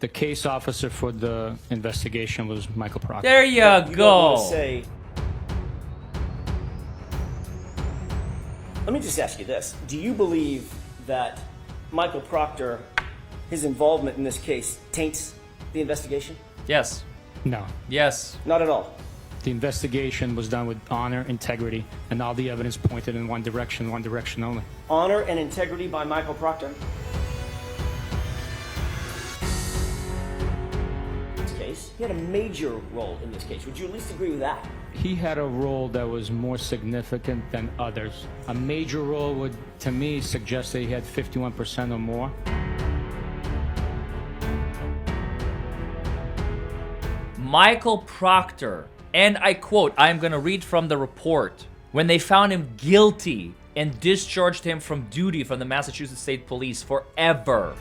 The case officer for the investigation was Michael Proctor. There you go. Let me just ask you this. Do you believe that Michael Proctor, his involvement in this case, taints the investigation? Yes. No. Yes. Not at all. The investigation was done with honor, integrity, and all the evidence pointed in one direction only. Honor and integrity by Michael Proctor? This case, he had a major role in this case. Would you at least agree with that? He had a role that was more significant than others. A major role would, to me, suggest that he had 51% or more. Michael Proctor, and I quote, I'm going to read from the report, when they found him guilty and discharged him from duty from the Massachusetts State Police forever.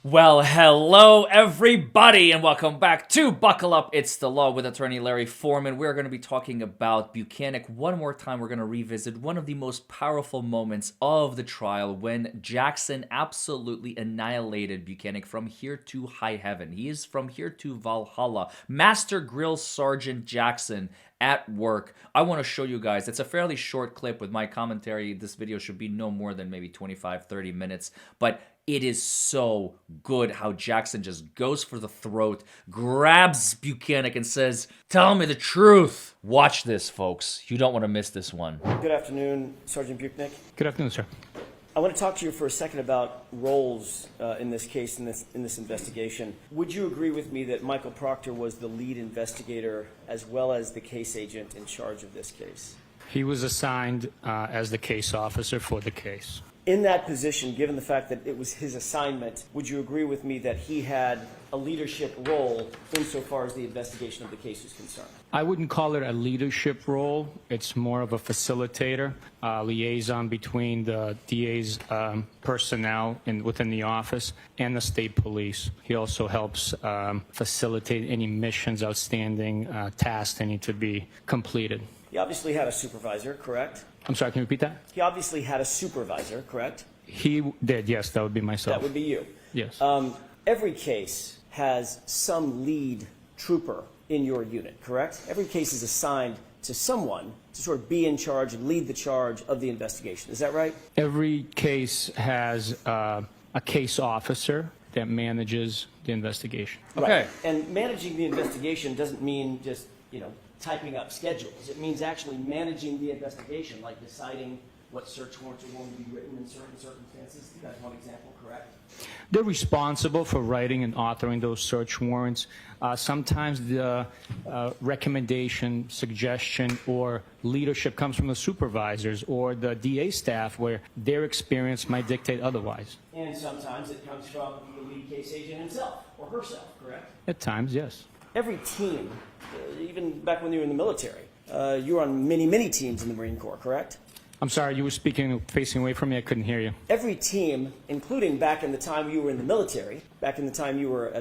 Well, hello everybody, and welcome back to Buckle Up, It's the Law with attorney Larry Forman. We're going to be talking about Bukhenik one more time. We're going to revisit one of the most powerful moments of the trial when Jackson absolutely annihilated Bukhenik from here to high heaven. He is from here to Valhalla. Master GRILLS Sergeant Jackson at work. I want to show you guys. It's a fairly short clip with my commentary. This video should be no more than maybe 25-30 minutes, but it is so good how Jackson just goes for the throat, grabs Bukhenik and says, "Tell me the truth." Watch this, folks. You don't want to miss this one. Good afternoon, Sergeant Bukhenik. Good afternoon, sir. I want to talk to you for a second about roles in this case, in this investigation. Would you agree with me that Michael Proctor was the lead investigator as well as the case agent in charge of this case? He was assigned as the case officer for the case. In that position, given the fact that it was his assignment, would you agree with me that he had a leadership role insofar as the investigation of the case is concerned? I wouldn't call it a leadership role. It's more of a facilitator, liaison between the DA's personnel within the office and the state police. He also helps facilitate any missions, outstanding tasks that need to be completed. He obviously had a supervisor, correct? I'm sorry, can you repeat that? He obviously had a supervisor, correct? He did, yes, that would be myself. That would be you. Yes. Every case has some lead trooper in your unit, correct? Every case is assigned to someone to sort of be in charge and lead the charge of the investigation. Is that right? Every case has a case officer that manages the investigation. Okay. Right. And managing the investigation doesn't mean just, typing up schedules. It means actually managing the investigation, like deciding what search warrants are going to be written in certain circumstances. That's one example, correct? They're responsible for writing and authoring those search warrants. Sometimes the recommendation, suggestion, or leadership comes from the supervisors or the DA staff where their experience might dictate otherwise. And sometimes it comes from the lead case agent himself or herself, correct? At times, yes. Every team, even back when you were in the military, you were on many, many teams in the Marine Corps, correct? I'm sorry, you were speaking, facing away from me. I couldn't hear you. Every team, including back in the time you were in the military, back in the time you were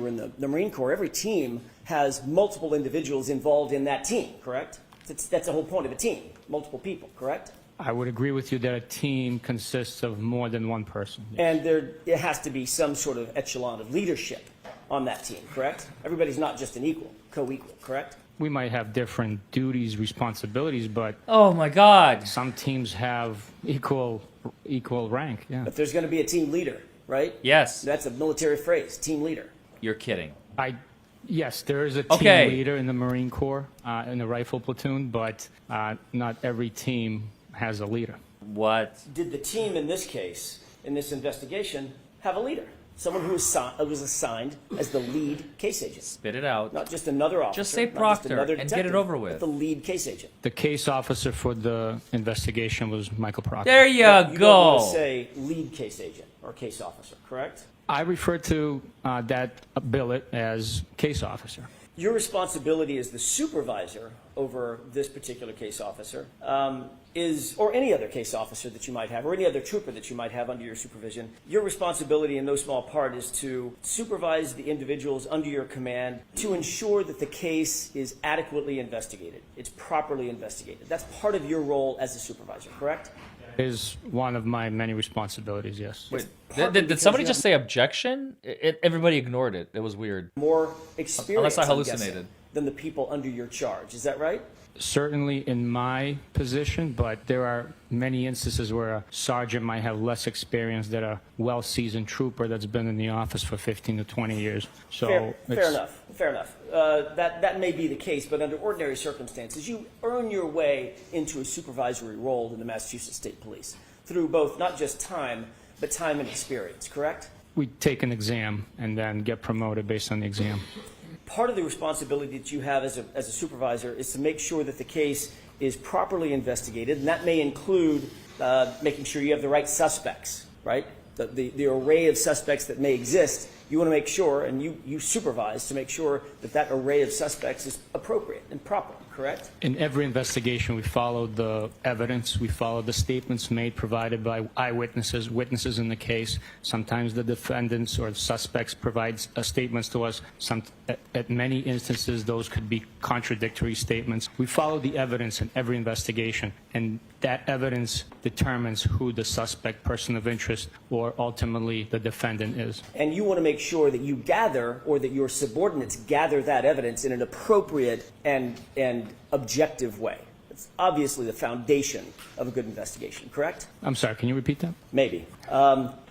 in the Marine Corps, every team has multiple individuals involved in that team, correct? That's the whole point of a team, multiple people, correct? I would agree with you that a team consists of more than one person. Yes. And it has to be some sort of echelon of leadership on that team, correct? Everybody's not just an equal, co-equal, correct? We might have different duties, responsibilities, but Oh my God. some teams have equal rank. Yeah. But there's going to be a team leader, right? Yes. That's a military phrase, team leader. You're kidding. Yes, there is a team Okay. leader in the Marine Corps, in the rifle platoon, but not every team has a leader. What? Did the team in this case, in this investigation, have a leader? Someone who was assigned as the lead case agent. Spit it out. Not just another officer. Just say not Proctor another and get it detective, over but with. the lead case agent. The case officer for the investigation was Michael Proctor. There you You don't go. want to say lead case agent or case officer, correct? I refer to that billet as case officer. Your responsibility as the supervisor over this particular case officer or any other case officer that you might have, or any other trooper that you might have under your supervision, your responsibility in no small part is to supervise the individuals under your command to ensure that the case is adequately investigated. It's properly investigated. That's part of your role as a supervisor, correct? Is one of my many responsibilities, yes. Wait, partly did because somebody you just say objection? Everybody ignored it. It was weird. More experience, Unless I I'm hallucinated. guessing, than the people under your charge. Is that right? Certainly in my position, but there are many instances where a sergeant might have less experience than a well-seasoned trooper that's been in the office for 15 to 20 years. So Fair enough. Fair enough. That may be the case, but under ordinary circumstances, you earn your way into a supervisory role in the Massachusetts State Police through both not just time, but time and experience, correct? We take an exam and then get promoted based on the exam. Part of the responsibility that you have as a supervisor is to make sure that the case is properly investigated, and that may include making sure you have the right suspects, right? The array of suspects that may exist, you want to make sure, and you supervise to make sure that that array of suspects is appropriate and proper, correct? In every investigation, we follow the evidence. We follow the statements made, provided by eyewitnesses, witnesses in the case. Sometimes the defendants or suspects provide statements to us. At many instances, those could be contradictory statements. We follow the evidence in every investigation, and that evidence determines who the suspect, person of interest, or ultimately the defendant is. And you want to make sure that you gather, or that your subordinates gather that evidence in an appropriate and objective way. It's obviously the foundation of a good investigation, correct? I'm sorry, can you repeat that? Maybe.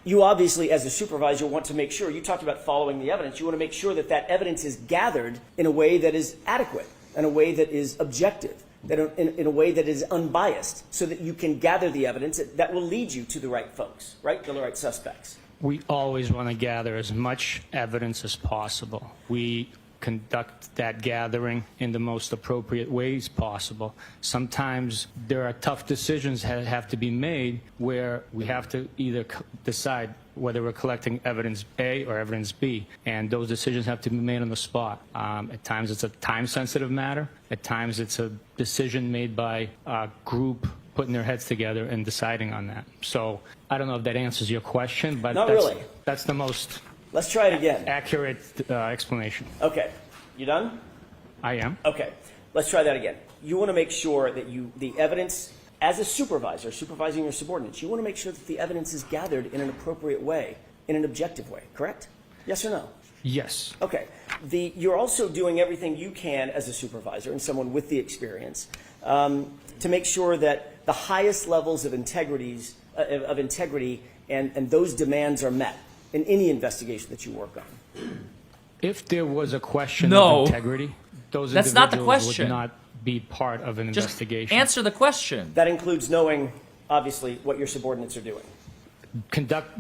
You obviously, as a supervisor, want to make sure, you talked about following the evidence, you want to make sure that that evidence is gathered in a way that is adequate, in a way that is objective, that in a way that is unbiased, so that you can gather the evidence that will lead you to the right folks, right? To the right suspects. We always want to gather as much evidence as possible. We conduct that gathering in the most appropriate ways possible. Sometimes there are tough decisions that have to be made where we have to either decide whether we're collecting evidence A or evidence B, and those decisions have to be made on the spot. At times it's a time-sensitive matter. At times it's a decision made by a group putting their heads together and deciding on that. So I don't know if that answers your question, but Not really. That's the most Let's try it again. accurate explanation. Okay. You done? I am. Okay. Let's try that again. You want to make sure that the evidence, as a supervisor, supervising your subordinates, you want to make sure that the evidence is gathered in an appropriate way, in an objective way, correct? Yes or no? Yes. Okay. You're also doing everything you can as a supervisor and someone with the experience to make sure that the highest levels of integrity and those demands are met in any investigation that you work on. If there was a question No. of integrity, those That's not the individuals question. would not be part of an Just investigation. answer the question. That includes knowing, obviously, what your subordinates are doing.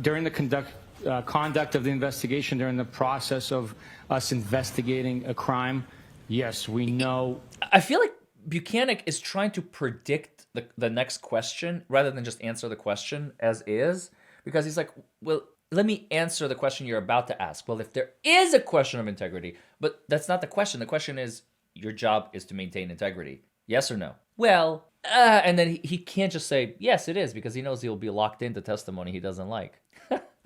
During the conduct of the investigation, during the process of us investigating a crime, yes, we know. I feel like Bukhenik is trying to predict the next question rather than just answer the question as is, because he's like, well, let me answer the question you're about to ask. Well, if there is a question of integrity, but that's not the question. The question is, your job is to maintain integrity. Yes or no? Well, and then he can't just say, yes, it is, because he knows he'll be locked into testimony he doesn't like.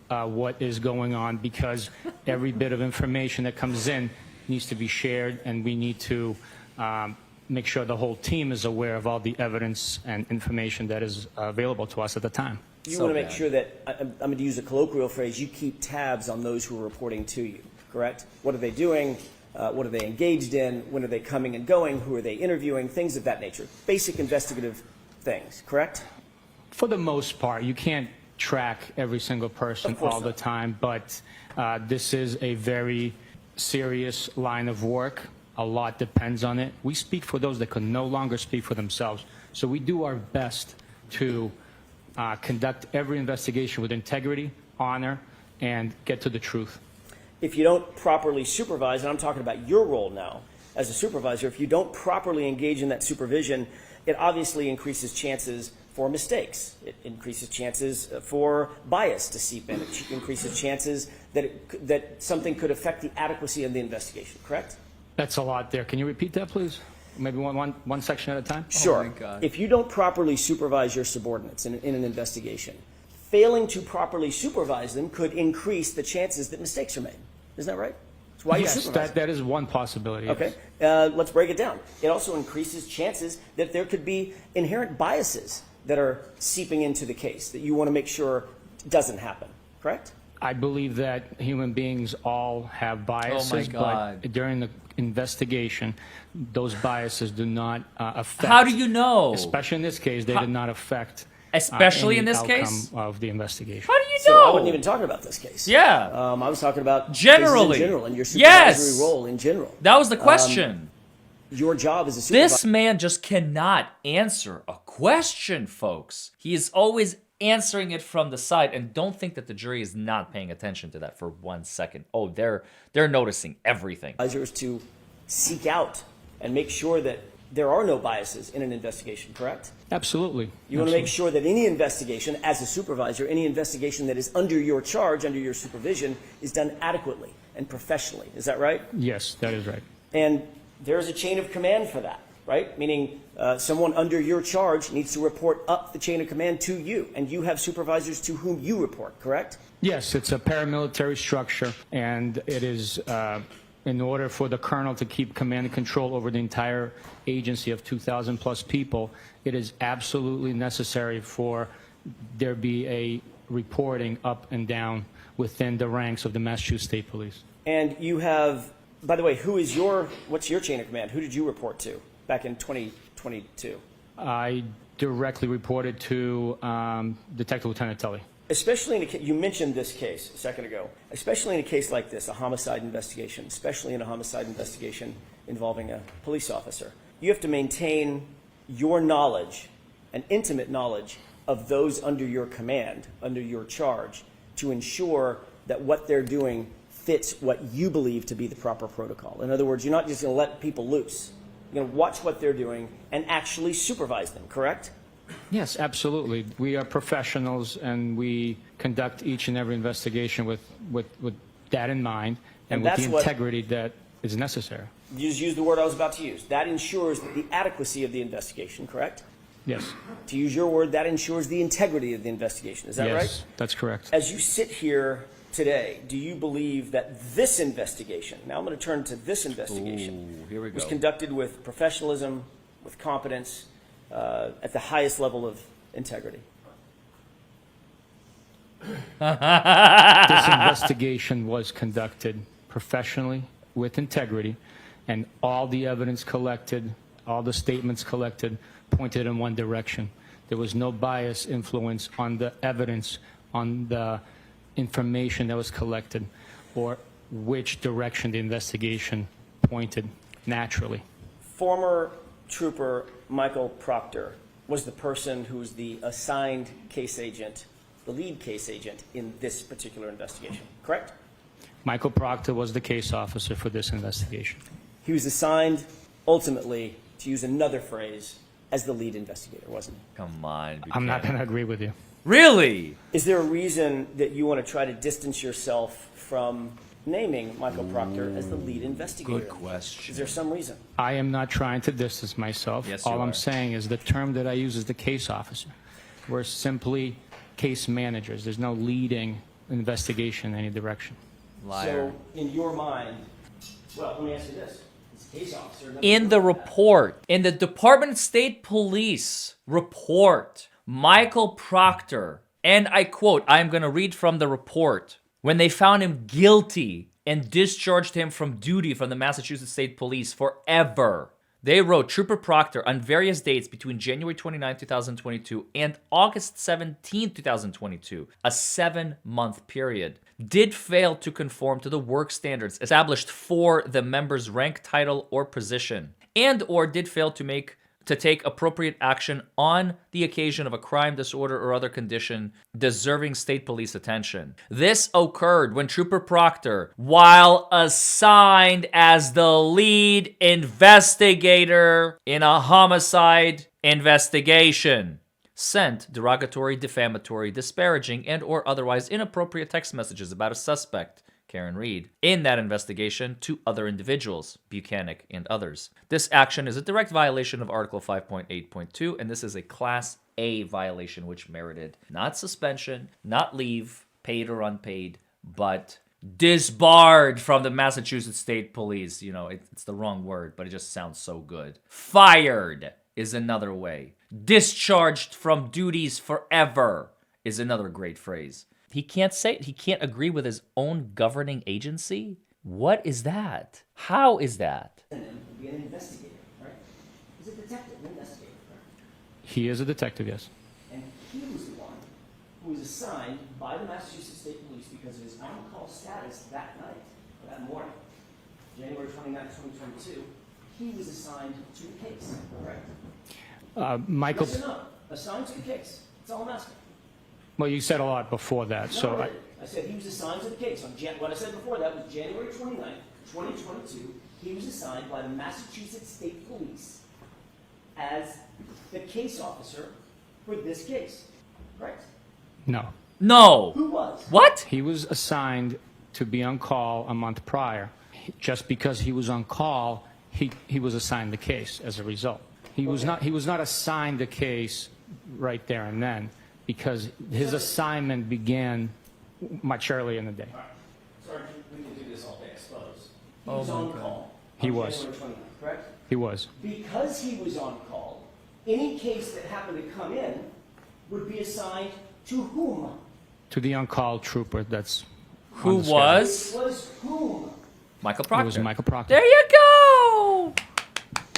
What is going on, because every bit of information that comes in needs to be shared, and we need to make sure the whole team is aware of all the evidence and information that is available to us at the time. You So want to make bad. sure that, I'm going to use a colloquial phrase, you keep tabs on those who are reporting to you, correct? What are they doing? What are they engaged in? When are they coming and going? Who are they interviewing? Things of that nature. Basic investigative things, correct? For the most part, you can't track every single person Of course all the not. time, but this is a very serious line of work. A lot depends on it. We speak for those that can no longer speak for themselves. So we do our best to conduct every investigation with integrity, honor, and get to the truth. If you don't properly supervise, and I'm talking about your role now as a supervisor, if you don't properly engage in that supervision, it obviously increases chances for mistakes. It increases chances for bias to seep in. It increases chances that something could affect the adequacy of the investigation, correct? That's a lot there. Can you repeat that, please? Maybe one section at a time? Sure. Oh my God. If you don't properly supervise your subordinates in an investigation, failing to properly supervise them could increase the chances that mistakes are made. Isn't that right? That's why you Yes, supervise. that is one possibility. yes. Okay. Let's break it down. It also increases chances that there could be inherent biases that are seeping into the case that you want to make sure doesn't happen. Correct? I believe that human beings all have biases, God. but during the investigation, those biases do not affect. How do you know? Especially in this case, they did not affect. Especially any in this outcome case? of the investigation. How do you So know? I wasn't even talking about this case. Yeah. I was talking about Generally. cases in general and your Yes. supervisory role in general. That was the question. Your job as a supervisor. This man just cannot answer a question, folks. He is always answering it from the side, and don't think that the jury is not paying attention to that for 1 second. Oh, they're noticing everything. Supervisors to seek out and make sure that there are no biases in an investigation, correct? Absolutely. You want to make sure that any investigation, as a supervisor, any investigation that is under your charge, under your supervision, is done adequately and professionally. Is that right? Yes, that is right. And there's a chain of command for that, right? Meaning someone under your charge needs to report up the chain of command to you, and you have supervisors to whom you report, correct? Yes, it's a paramilitary structure, and it is in order for the colonel to keep command and control over the entire agency of 2,000 plus people, it is absolutely necessary for there be a reporting up and down within the ranks of the Massachusetts State Police. And you have, by the way, what's your chain of command? Who did you report to back in 2022? I directly reported to Detective Lieutenant Tully. Especially in a case, you mentioned this case a second ago, especially in a case like this, a homicide investigation, especially in a homicide investigation involving a police officer. You have to maintain your knowledge, an intimate knowledge of those under your command, under your charge, to ensure that what they're doing fits what you believe to be the proper protocol. In other words, you're not just going to let people loose. You're going to watch what they're doing and actually supervise them, correct? Yes, absolutely. We are professionals, and we conduct each and every investigation with that in mind and with that's the what- integrity that is necessary. You just used the word I was about to use. That ensures the adequacy of the investigation, correct? Yes. To use your word, that ensures the integrity of the investigation. Is that Yes, right? that's correct. As you sit here today, do you believe that this investigation, now I'm going to turn to this investigation, Ooh, here we was go. conducted with professionalism, with competence, at the highest level of integrity? This investigation was conducted professionally, with integrity, and all the evidence collected, all the statements collected, pointed in one direction. There was no bias influence on the evidence, on the information that was collected, or which direction the investigation pointed naturally. Former Trooper Michael Proctor was the person who was the assigned case agent, the lead case agent in this particular investigation, correct? Michael Proctor was the case officer for this investigation. He was assigned, ultimately, to use another phrase, as the lead investigator, wasn't he? Come on. I'm not Buchanan. going to agree with you. Really? Is there a reason that you want to try to distance yourself from naming Michael Proctor as the lead investigator? Good question. Is there some reason? I am not trying to distance myself. Yes, All you I'm are. saying is the term that I use is the case officer. We're simply case managers. There's no leading investigation in any direction. Liar. So, in your mind, well, let me ask you this. It's a case officer. nothing In to the do with that. report, in the Department of State Police report, Michael Proctor, and I quote, I'm going to read from the report, when they found him guilty and discharged him from duty from the Massachusetts State Police forever. They wrote, Trooper Proctor, on various dates between January 29, 2022 and August 17, 2022, a 7-month period, did fail to conform to the work standards established for the member's rank, title, or position, and or did fail to take appropriate action on the occasion of a crime, disorder, or other condition deserving state police attention. This occurred when Trooper Proctor, while assigned as the lead investigator in a homicide investigation, sent derogatory, defamatory, disparaging, and or otherwise inappropriate text messages about a suspect Karen Reed, in that investigation to other individuals, Bukhenik and others. This action is a direct violation of Article 5.8.2, and this is a Class A violation which merited not suspension, not leave, paid or unpaid, but disbarred from the Massachusetts State Police. You know, it's the wrong word, but it just sounds so good. Fired is another way. Discharged from duties forever is another great phrase. He can't agree with his own governing agency? What is that? How is that? Be an investigator, right? He's a detective, an investigator, right? He is a detective, yes. And he was the one who was assigned by the Massachusetts State Police because of his on-call status that night, or that morning, January 29, 2022. He was assigned to the case, correct? Michael, Yes or no? Assigned to the case. That's all I'm asking. well, you said a lot before that, No, so I said he was assigned to the case. What I said before that was January 29, 2022. He was assigned by the Massachusetts State Police as the case officer for this case, right? no. No. Who was? What? He was assigned to be on call a month prior. Just because he was on call, he was assigned the case as a result. He was not assigned the case right there and then, because his assignment began much earlier in the day. All right. Sergeant, we can do this all day, I suppose. He was on call. He on was. January 29, correct? He was. Because he was on call, any case that happened to come in would be assigned to whom? To the on-call trooper that's Who on the schedule. was? It was whom? Michael It Proctor. was Michael Proctor. There you go.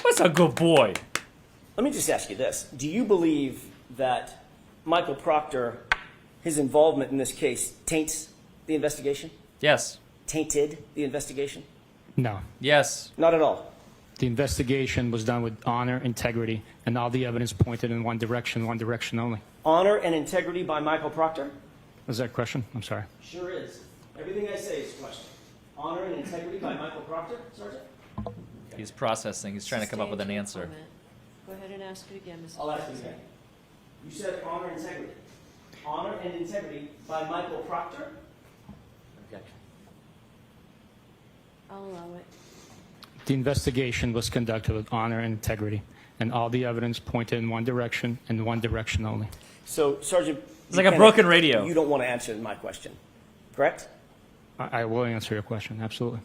What's a good boy? Let me just ask you this. Do you believe that Michael Proctor, his involvement in this case, taints the investigation? Yes. Tainted the investigation? No. Yes. Not at all. The investigation was done with honor, integrity, and all the evidence pointed in one direction only. Honor and integrity by Michael Proctor? Was that a question? I'm sorry. Sure is. Everything I say is a question. Honor and integrity by Michael Proctor, Sergeant? He's processing. He's trying to come up with an Sustained answer. comment. Go ahead and ask it again, Mrs. I'll ask you again. You said honor and integrity. Honor and integrity by Michael Proctor? Objection. I'll allow it. The investigation was conducted with honor and integrity, and all the evidence pointed in one direction and one direction only. So, Sergeant... It's like a broken radio. You don't want to answer my question, correct? I will answer your question, absolutely.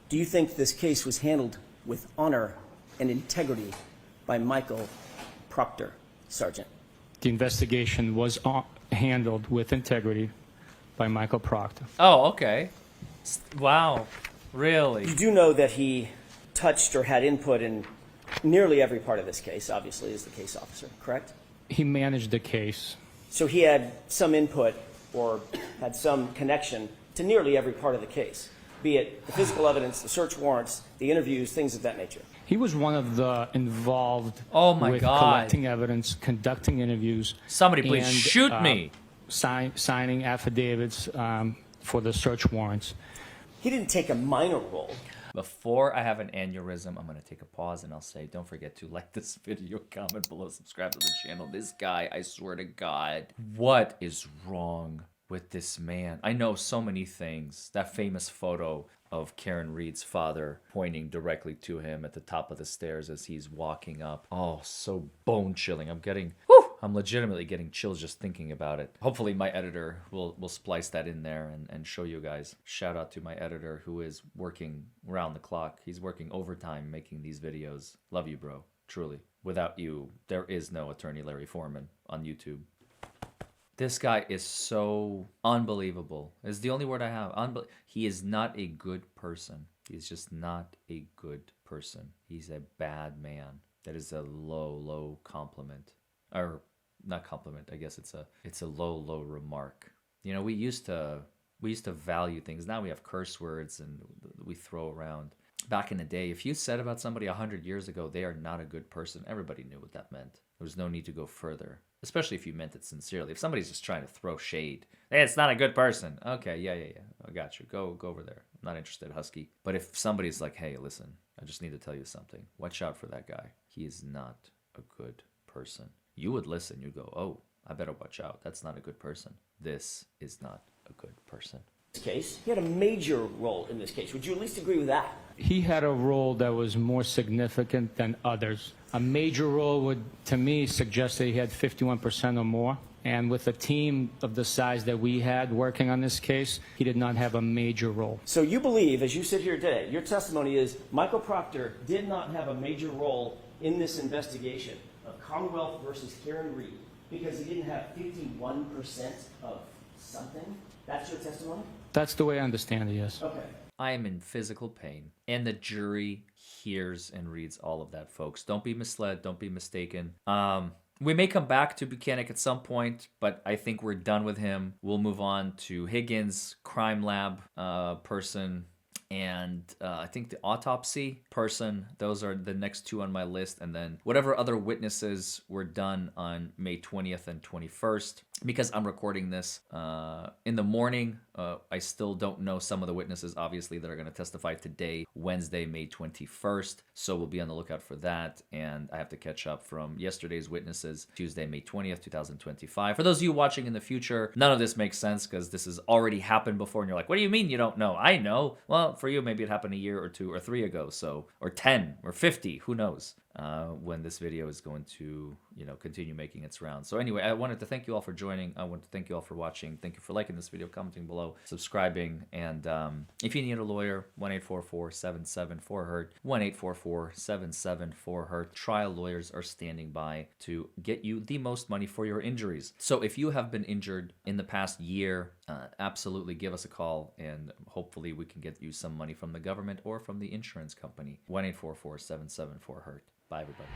Do you think this case was handled with honor and integrity by Michael Proctor, Sergeant? The investigation was handled with integrity by Michael Proctor. Oh, okay. Wow. Really? You do know that he touched or had input in nearly every part of this case, obviously, as the case officer, correct? He managed the case. So he had some input or had some connection to nearly every part of the case, be it the physical evidence, the search warrants, the interviews, things of that nature. He was one of the involved Oh, my with God. collecting evidence, conducting interviews. Somebody please and, shoot me. Signing affidavits for the search warrants. He didn't take a minor role. Before I have an aneurysm, I'm going to take a pause and I'll say, don't forget to like this video, comment below, subscribe to the channel. This guy, I swear to God, what is wrong with this man? I know so many things. That famous photo of Karen Reed's father pointing directly to him at the top of the stairs as he's walking up. Oh, so bone chilling. I'm legitimately getting chills just thinking about it. Hopefully my editor will splice that in there and show you guys. Shout out to my editor who is working round the clock. He's working overtime making these videos. Love you, bro. Truly. Without you, there is no Attorney Larry Forman on YouTube. This guy is so unbelievable. It's the only word I have. He is not a good person. He's just not a good person. He's a bad man. That is a low compliment. Or not compliment. I guess it's a low remark. You know, we used to value things. Now we have curse words and we throw around. Back in the day, if you said about somebody 100 years ago, they are not a good person, everybody knew what that meant. There was no need to go further, especially if you meant it sincerely. If somebody's just trying to throw shade, hey, it's not a good person. Okay, yeah, I got you. Go over there. I'm not interested, Husky. But if somebody's like, hey, listen, I just need to tell you something. Watch out for that guy. He is not a good person. You would listen. You'd go, oh, I better watch out. That's not a good person. This is not a good person. case. He had a major role in this case. Would you at least agree with that? He had a role that was more significant than others. A major role would, to me, suggest that he had 51% or more. And with a team of the size that we had working on this case, he did not have a major role. So you believe, as you sit here today, your testimony is Michael Proctor did not have a major role in this investigation of Commonwealth versus Karen Reed because he didn't have 51% of something? That's your testimony? That's the way I understand it, yes. Okay. I am in physical pain, and the jury hears and reads all of that, folks. Don't be misled. Don't be mistaken. We may come back to Bukhenik at some point, but I think we're done with him. We'll move on to Higgins, crime lab person, and I think the autopsy person. Those are the next two on my list. And then whatever other witnesses were done on May 20th and 21st. Because I'm recording this in the morning, I still don't know some of the witnesses, obviously, that are going to testify today, Wednesday, May 21st. So we'll be on the lookout for that. And I have to catch up from yesterday's witnesses, Tuesday, May 20th, 2025. For those of you watching in the future, none of this makes sense because this has already happened before. And you're like, what do you mean you don't know? I know. Well, for you, maybe it happened a year or 2 or 3 ago. So, or 10 or 50, who knows? When this video is going to, continue making its rounds. So anyway, I wanted to thank you all for joining. I want to thank you all for watching. Thank you for liking this video, commenting below, subscribing. And if you need a lawyer, 1-844-77-4-HURT, 1-844-77-4-HURT. Trial lawyers are standing by to get you the most money for your injuries. So if you have been injured in the past year, absolutely give us a call, and hopefully we can get you some money from the government or from the insurance company. 1-844-77-4-HURT. Bye, everybody.